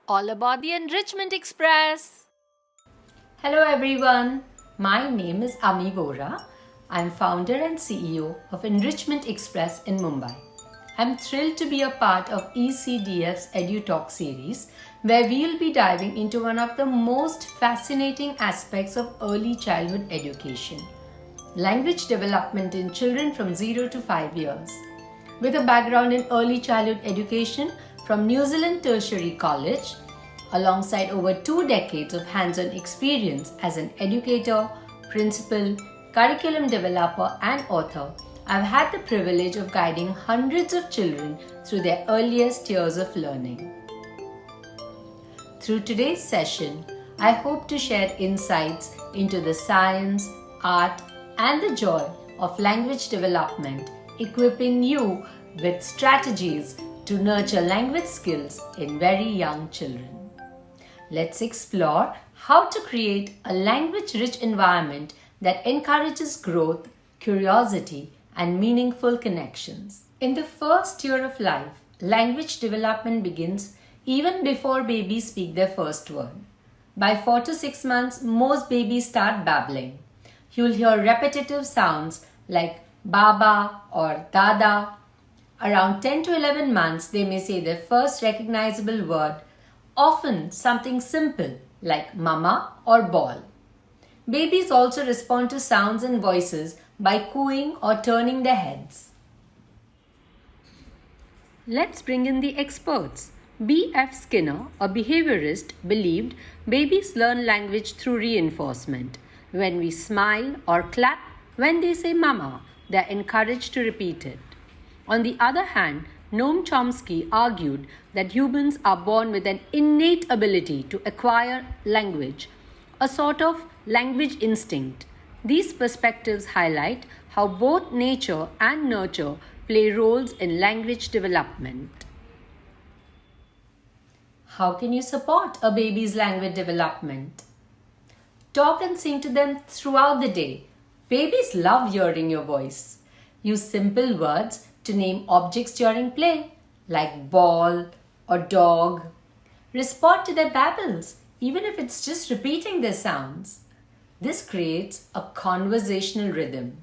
All aboard the Enrichment Express! Hello everyone, my name is Ami Vora. I'm founder and CEO of Enrichment Express in Mumbai. I'm thrilled to be a part of ECDF's Edu Talks series, where we'll be diving into one of the most fascinating aspects of early childhood education: language development in children from 0 to 5 years. With a background in early childhood education from New Zealand Tertiary College, alongside over 2 decades of hands-on experience as an educator, principal, curriculum developer and author, I've had the privilege of guiding hundreds of children through their earliest years of learning. Through today's session, I hope to share insights into the science, art and the joy of language development, equipping you with strategies to nurture language skills in very young children. Let's explore how to create a language-rich environment that encourages growth, curiosity, and meaningful connections. In the first year of life, language development begins even before babies speak their first word. By 4 to 6 months, most babies start babbling. You'll hear repetitive sounds like baba or dada. Around 10 to 11 months, they may say their first recognizable word, often something simple like mama or ball. Babies also respond to sounds and voices by cooing or turning their heads. Let's bring in the experts. B.F. Skinner, a behaviorist, believed babies learn language through reinforcement. When we smile or clap when they say mama, they are encouraged to repeat it. On the other hand, Noam Chomsky argued that humans are born with an innate ability to acquire language, a sort of language instinct. These perspectives highlight how both nature and nurture play roles in language development. How can you support a baby's language development? Talk and sing to them throughout the day. Babies love hearing your voice. Use simple words to name objects during play, like ball or dog. Respond to their babbles, even if it's just repeating their sounds. This creates a conversational rhythm.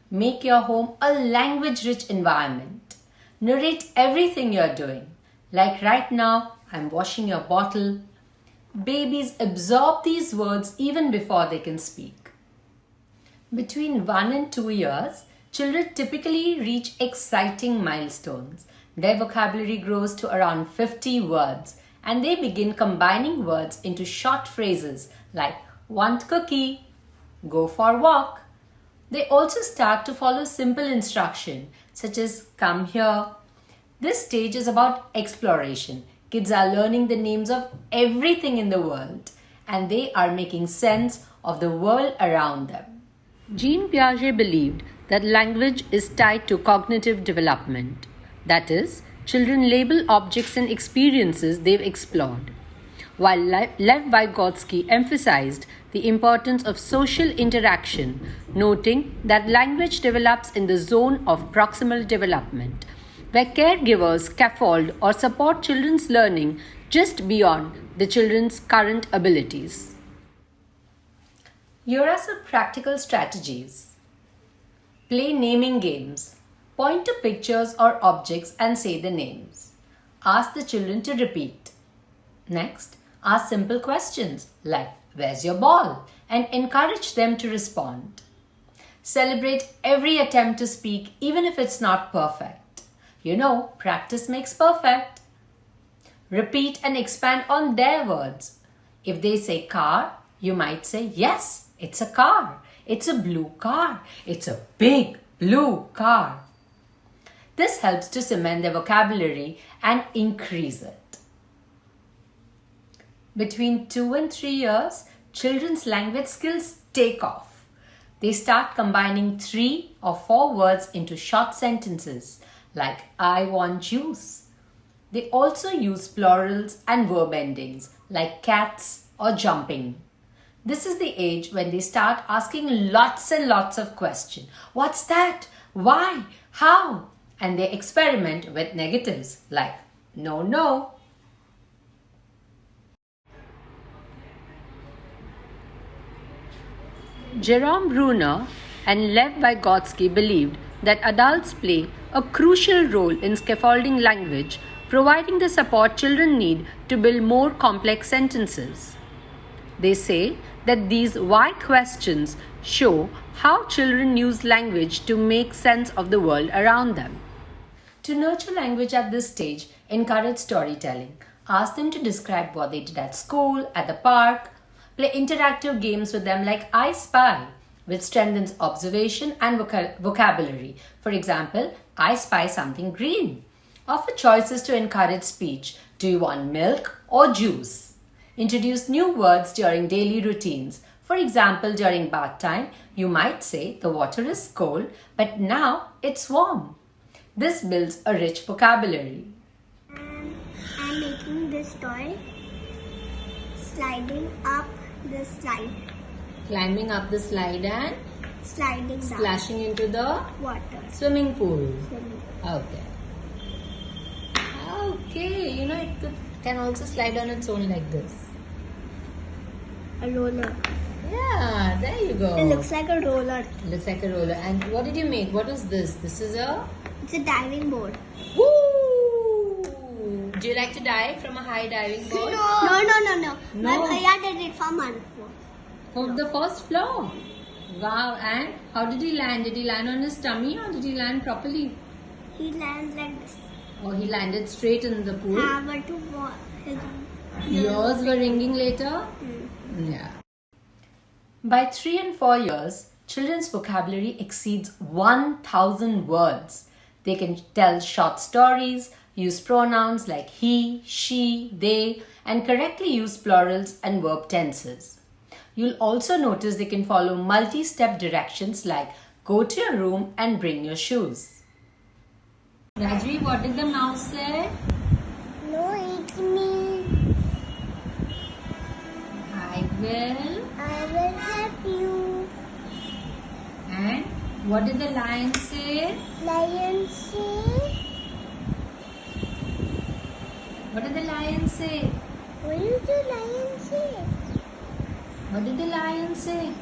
Make your home a language-rich environment. Narrate everything you're doing. Like right now, I'm washing your bottle. Babies absorb these words even before they can speak. Between 1 and 2 years, children typically reach exciting milestones. Their vocabulary grows to around 50 words and they begin combining words into short phrases like want cookie, go for walk. They also start to follow simple instruction such as come here. This stage is about exploration. Kids are learning the names of everything in the world and they are making sense of the world around them. Jean Piaget believed that language is tied to cognitive development. That is, children label objects and experiences they've explored. While Lev Vygotsky emphasized the importance of social interaction, noting that language develops in the zone of proximal development, where caregivers scaffold or support children's learning just beyond the children's current abilities. Here are some practical strategies. Play naming games. Point to pictures or objects and say the names. Ask the children to repeat. Next, ask simple questions like, where's your ball? And encourage them to respond. Celebrate every attempt to speak even if it's not perfect. You know, practice makes perfect. Repeat and expand on their words. If they say car, you might say, yes, it's a car. It's a blue car. It's a big blue car. This helps to cement their vocabulary and increase it. Between 2 and 3 years, children's language skills take off. They start combining 3 or 4 words into short sentences like I want juice. They also use plurals and verb endings like cats or jumping. This is the age when they start asking lots and lots of questions. What's that? Why? How? And they experiment with negatives like No, no. Jerome Bruner and Lev Vygotsky believed that adults play a crucial role in scaffolding language, providing the support children need to build more complex sentences. They say that these why questions show how children use language to make sense of the world around them. To nurture language at this stage, encourage storytelling. Ask them to describe what they did at school, at the park. Play interactive games with them like I Spy, which strengthens observation and vocabulary. For example, I spy something green. Offer choices to encourage speech. Do you want milk or juice? Introduce new words during daily routines. For example, during bath time, you might say the water is cold, but now it's warm. This builds a rich vocabulary. I'm making this toy, sliding up the slide, Climbing up the slide and sliding down, splashing into the water, swimming pool. swimming. Okay. Okay, it can also slide on its own like this. A roller. Yeah, there you go. It looks like a roller. Looks like a roller. And what did you make? What is this? This is a... It's a diving board. Woo! Do you like to dive from a high diving board? No. My No. bhaiya did it from one floor. From the first floor. Wow. And how did he land? Did he land on his tummy or did he land properly? He lands like this. Or he landed straight in the pool? But to his Yours were ringing later? Yeah. By 3 and 4 years, children's vocabulary exceeds 1,000 words. They can tell short stories, use pronouns like he, she, they, and correctly use plurals and verb tenses. You'll also notice they can follow multi-step directions like go to your room and bring your shoes. Rajvi, what did the mouse say? No, it's me. I will. I will help you. And what did the lion say? Lion say. What did the lion say? What did the lion say? What did the lion say?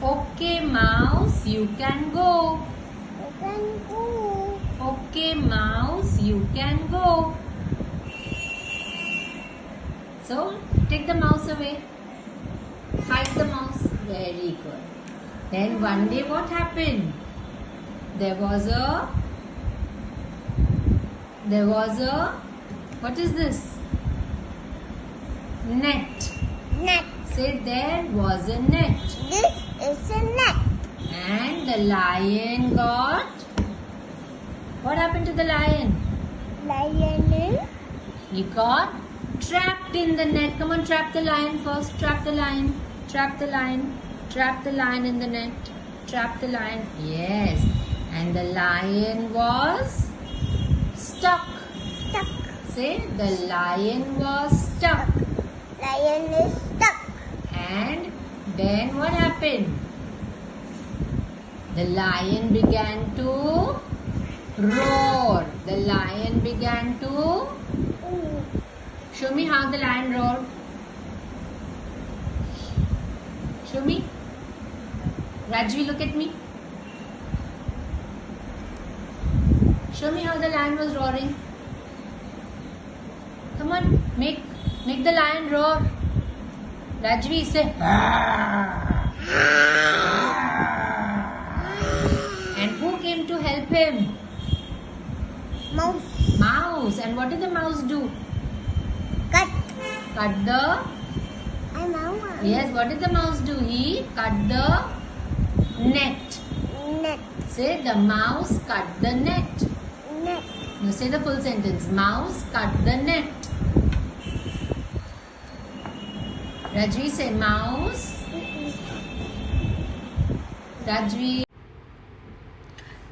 Okay, mouse, you can go. You can go. Okay, mouse, you can go. So, take the mouse away. Hide the mouse. Very good. Then one day what happened? There was a, what is this? Net. Net. Say there was a net. This is a net. And the lion got... What happened to the lion? Lion. He got trapped in the net. Come on, trap the lion first. Trap the lion. Trap the lion. Trap the lion in the net. Trap the lion. Yes. And the lion was stuck. Stuck. Say, the lion was stuck. Lion is stuck. And then what happened? The lion began to roar. The lion began to... Show me how the lion roared. Show me. Rajvi, look at me. Show me how the lion was roaring. Come on, make the lion roar. Rajvi, say. And who came to help him? Mouse. Mouse. And what did the mouse do? Cut. Cut the... I know. Yes, what did the mouse do? He cut the net. Net. Say, the mouse cut the net. Net. Now say the full sentence. Mouse cut the net. Rajvi, say mouse. Rajvi.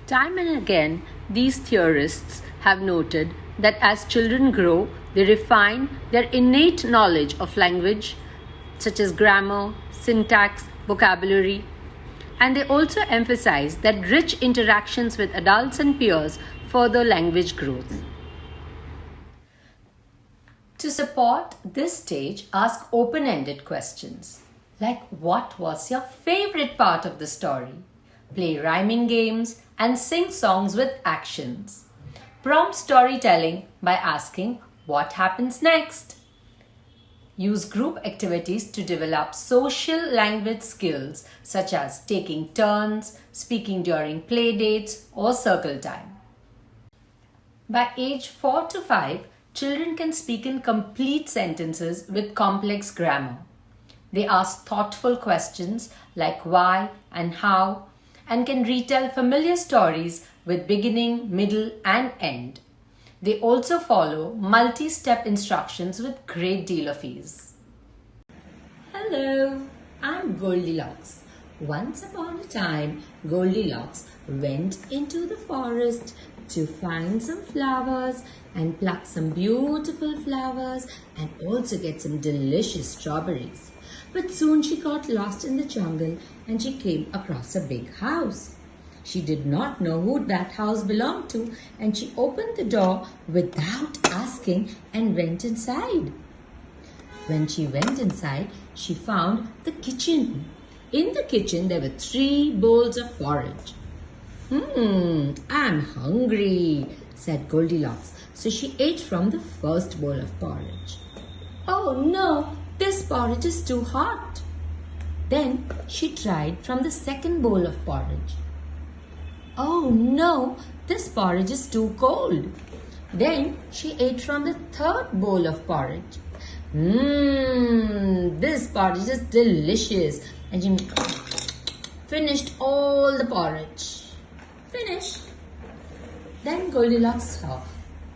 Time and again, these theorists have noted that as children grow, they refine their innate knowledge of language, such as grammar, syntax, vocabulary, and they also emphasize that rich interactions with adults and peers further language growth. To support this stage, ask open-ended questions like what was your favorite part of the story? Play rhyming games and sing songs with actions. Prompt storytelling by asking what happens next. Use group activities to develop social language skills such as taking turns, speaking during play dates or circle time. By age 4 to 5, children can speak in complete sentences with complex grammar. They ask thoughtful questions like why and how and can retell familiar stories with beginning, middle and end. They also follow multi-step instructions with great deal of ease. Hello, I'm Goldilocks. Once upon a time, Goldilocks went into the forest to find some flowers and pluck some beautiful flowers and also get some delicious strawberries. But soon she got lost in the jungle and she came across a big house. She did not know who that house belonged to and she opened the door without asking and went inside. When she went inside, she found the kitchen. In the kitchen, there were 3 bowls of porridge. I'm hungry, said Goldilocks. So she ate from the first bowl of porridge. Oh no, this porridge is too hot. Then she tried from the second bowl of porridge. Oh no, this porridge is too cold. Then she ate from the third bowl of porridge. This porridge is delicious. And she finished all the porridge. Finished. Then Goldilocks saw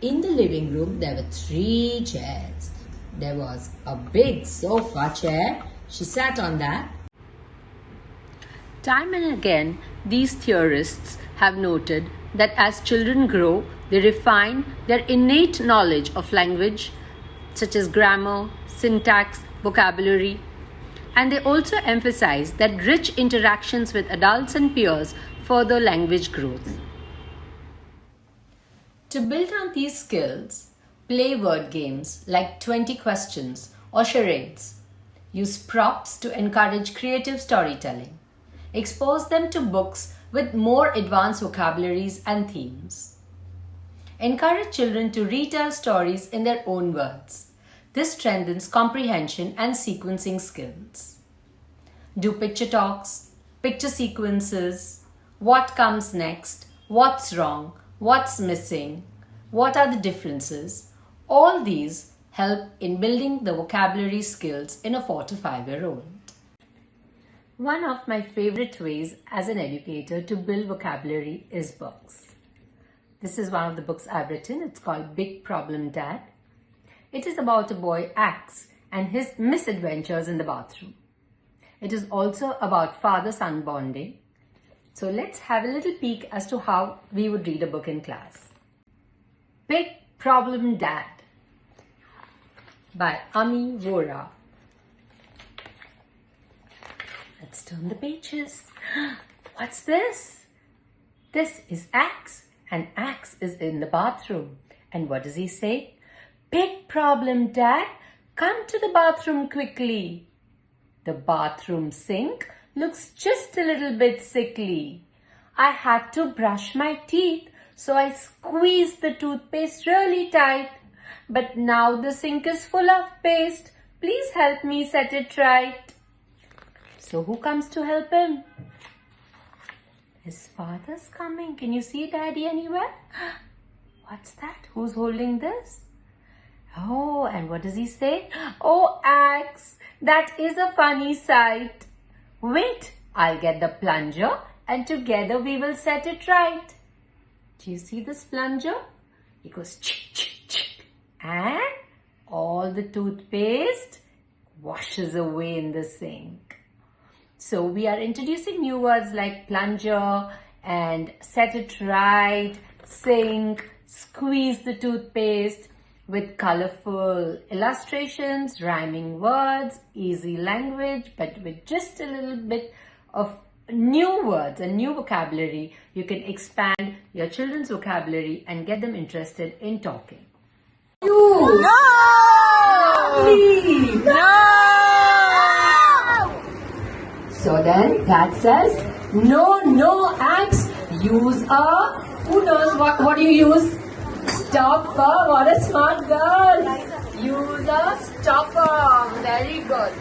in the living room there were 3 chairs. There was a big sofa chair. She sat on that. Time and again, these theorists have noted that as children grow, they refine their innate knowledge of language, such as grammar, syntax, vocabulary, and they also emphasize that rich interactions with adults and peers further language growth. To build on these skills, play word games like 20 questions or charades. Use props to encourage creative storytelling. Expose them to books with more advanced vocabularies and themes. Encourage children to retell stories in their own words. This strengthens comprehension and sequencing skills. Do picture talks, picture sequences, what comes next, what's wrong, what's missing, what are the differences. All these help in building the vocabulary skills in a 4 to 5-year-old. One of my favorite ways as an educator to build vocabulary is books. This is one of the books I've written. It's called Big Problem Dad. It is about a boy, Axe, and his misadventures in the bathroom. It is also about father-son bonding. So let's have a little peek as to how we would read a book in class. Big Problem Dad by Ami Vora. Let's turn the pages. What's this? This is Axe, and Axe is in the bathroom. And what does he say? Big problem, Dad. Come to the bathroom quickly. The bathroom sink looks just a little bit sickly. I had to brush my teeth, so I squeezed the toothpaste really tight. But now the sink is full of paste. Please help me set it right. So who comes to help him? His father's coming. Can you see Daddy anywhere? What's that? Who's holding this? Oh, and what does he say? Oh, Axe, that is a funny sight. Wait, I'll get the plunger and together we will set it right. Do you see this plunger? It goes chick, chick, chick. And all the toothpaste washes away in the sink. So we are introducing new words like plunger and set it right, sink, squeeze the toothpaste with colorful illustrations, rhyming words, easy language, but with just a little bit of new words and new vocabulary. You can expand your children's vocabulary and get them interested in talking. No! Cat says, no, no, axe. Use a, who knows what do you use? Stopper. What a smart girl. Use a stopper. Very good.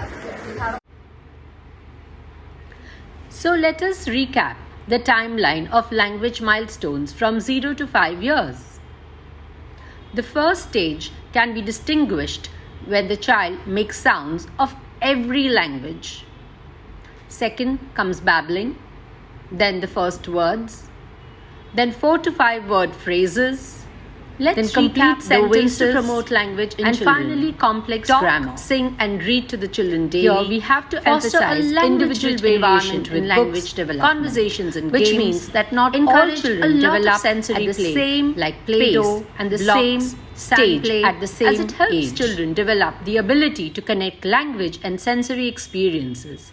So let us recap the timeline of language milestones from 0 to 5 years. The first stage can be distinguished when the child makes sounds of every language. Second comes babbling, then the first words, then 4 to 5 word phrases, then complete sentences to promote language in and children. Finally complex grammar. Sing and read to the children daily. Here we have to emphasize individual variation in language development, conversations and which games, means that not all children develop sensory at the same like Play-Doh and the same stage at the same as it helps age. Children develop the ability to connect language and sensory experiences.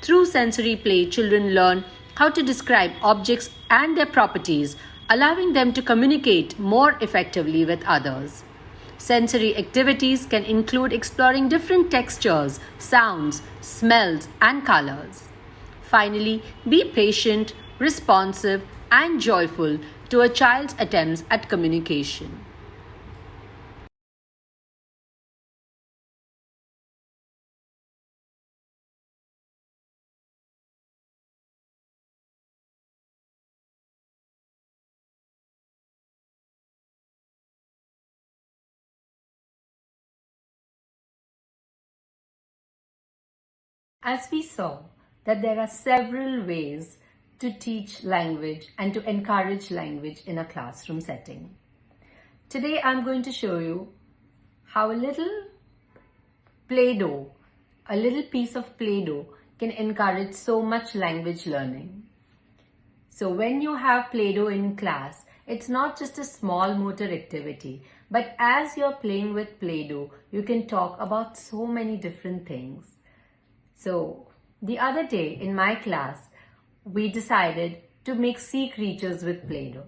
Through sensory play, children learn how to describe objects and their properties, allowing them to communicate more effectively with others. Sensory activities can include exploring different textures, sounds, smells, and colors. Finally, be patient, responsive, and joyful to a child's attempts at communication. As we saw that there are several ways to teach language and to encourage language in a classroom setting. Today I'm going to show you how a little Play-Doh, a little piece of Play-Doh can encourage so much language learning. So when you have Play-Doh in class, it's not just a small motor activity, but as you're playing with Play-Doh, you can talk about so many different things. So the other day in my class, we decided to make sea creatures with Play-Doh.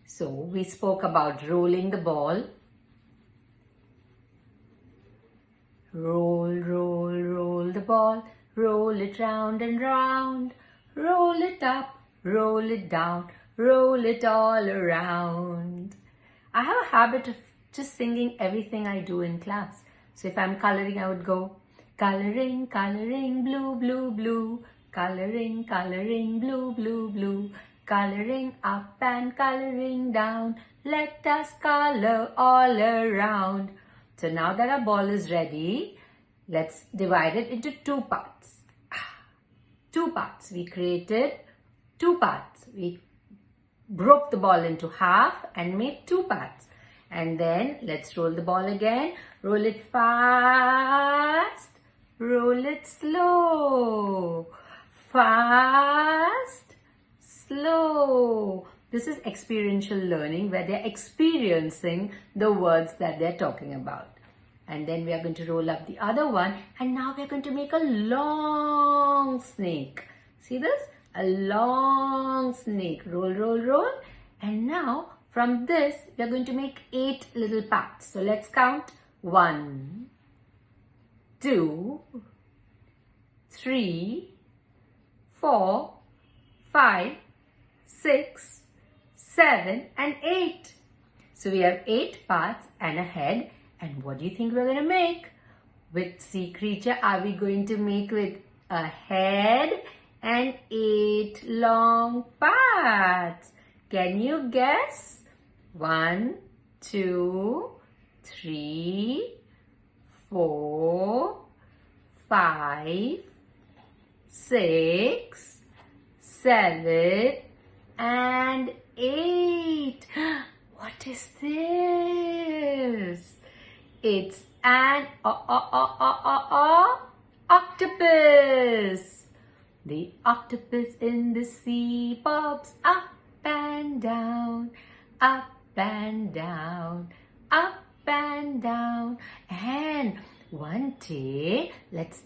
So we spoke about rolling the ball. Roll, roll, roll the ball. Roll it round and round. Roll it up, roll it down. Roll it all around. I have a habit of just singing everything I do in class. So if I'm coloring, I would go, coloring, coloring, blue, blue, blue. Coloring, coloring, blue, blue, blue. Coloring up and coloring down. Let us color all around. So now that our ball is ready, let's divide it into two parts. Two parts. We created two parts. We broke the ball into half and made two parts. And then let's roll the ball again. Roll it fast. Roll it slow. Fast, slow. This is experiential learning where they're experiencing the words that they're talking about. And then we are going to roll up the other one. And now we're going to make a long snake. See this? A long snake. Roll, roll, roll. And now from this, we are going to make 8 little parts. So let's count. 1, 2, 3, 4, 5, 6, 7 and 8. So we have 8 parts and a head. And what do you think we're going to make? With sea creature, are we going to make with a head and 8 long parts? Can you guess? 1, 2, 3, 4, 5, 6, 7 and 8. What is this? It's an octopus. The octopus in the sea bobs up and down, up and down, up and down. And one day, let's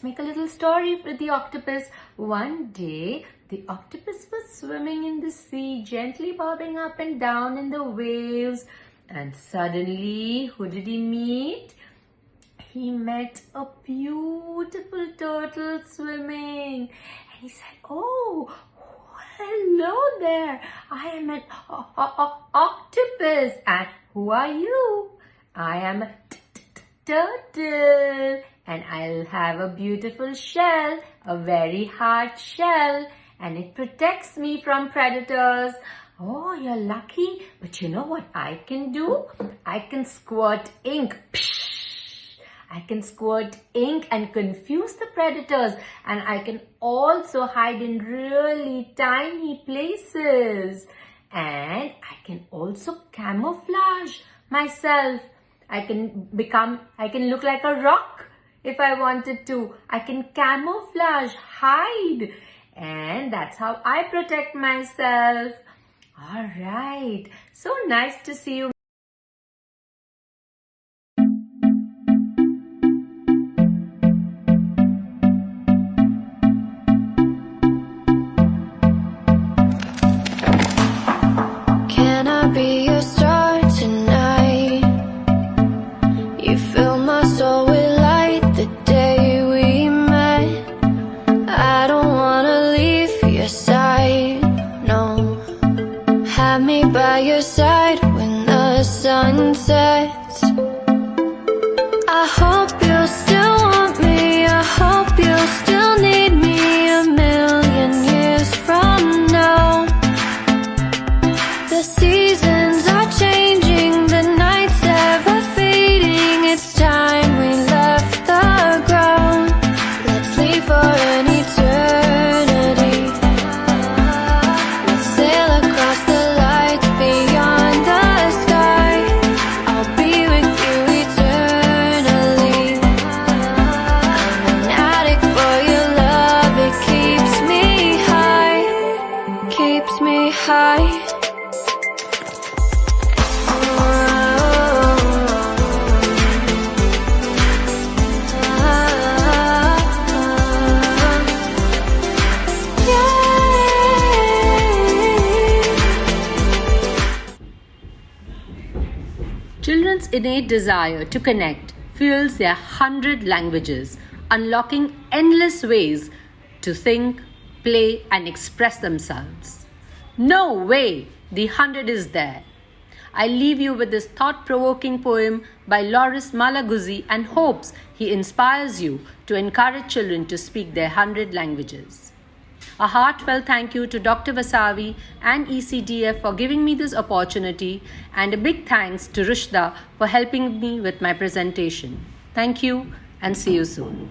make a little story with the octopus. One day, the octopus was swimming in the sea, gently bobbing up and down in the waves. And suddenly, who did he meet? He met a beautiful turtle swimming. And he said, "Oh, hello there. I am an octopus. And who are you?" "I am a turtle, and I'll have a beautiful shell, a very hard shell, and it protects me from predators." "Oh, you're lucky, but you know what I can do? I can squirt ink. I can squirt ink and confuse the predators, and I can also hide in really tiny places. And I can also camouflage myself. I can look like a rock if I wanted to. I can camouflage, hide, and that's how I protect myself." All right, so nice to see you. Can I be your star tonight? You fill my soul with light the day we met. I don't wanna leave your side, no. Have me by your side when the sun sets. I hope you'll still want me. I hope you'll still need me 1,000,000 years from now. The seasons are changing, the nights ever fading. It's time we left the ground. Let's leave for an eternity. Let's sail across the lights beyond the sky. I'll be with you eternally. I'm an addict for your love. It keeps me high, keeps me high. Children's innate desire to connect fuels their 100 languages, unlocking endless ways to think, play, and express themselves. No way! The 100 is there. I leave you with this thought-provoking poem by Loris Malaguzzi and hopes he inspires you to encourage children to speak their 100 languages. A heartfelt thank you to Dr. Vasavi and ECDF for giving me this opportunity, and a big thanks to Rushda for helping me with my presentation. Thank you and see you soon.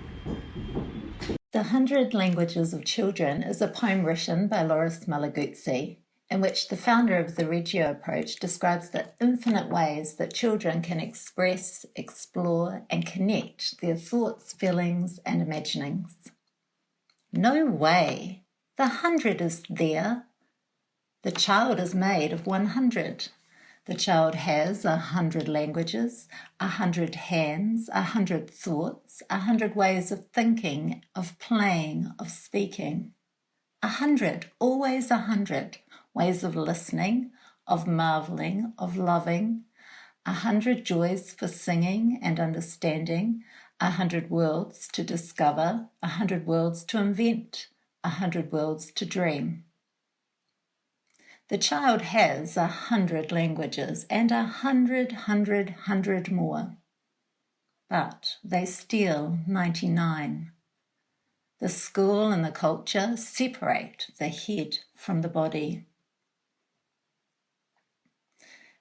The 100 Languages of Children is a poem written by Loris Malaguzzi, in which the founder of the Reggio approach describes the infinite ways that children can express, explore, and connect their thoughts, feelings, and imaginings. No way! The 100 is there. The child is made of 100. The child has 100 languages, 100 hands, 100 thoughts, 100 ways of thinking, of playing, of speaking. 100, always 100 ways of listening, of marveling, of loving. 100 joys for singing and understanding. 100 worlds to discover, 100 worlds to invent, 100 worlds to dream. The child has 100 languages and 100 more, but they steal 99. The school and the culture separate the head from the body.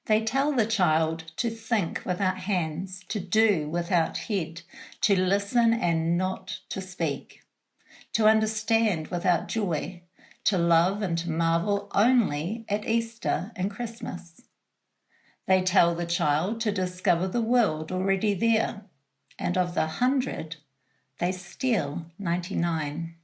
They tell the child to think without hands, to do without head, to listen and not to speak, to understand without joy, to love and to marvel only at Easter and Christmas. They tell the child to discover the world already there, and of the 100, they steal 99.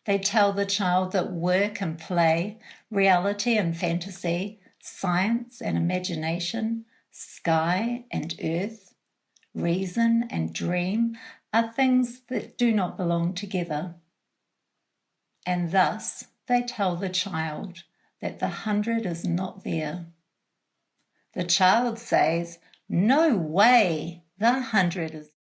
They tell the child that work and play, reality and fantasy, science and imagination, sky and earth, reason and dream are things that do not belong together. And thus they tell the child that the 100 is not there. The child says, "No way, the 100 is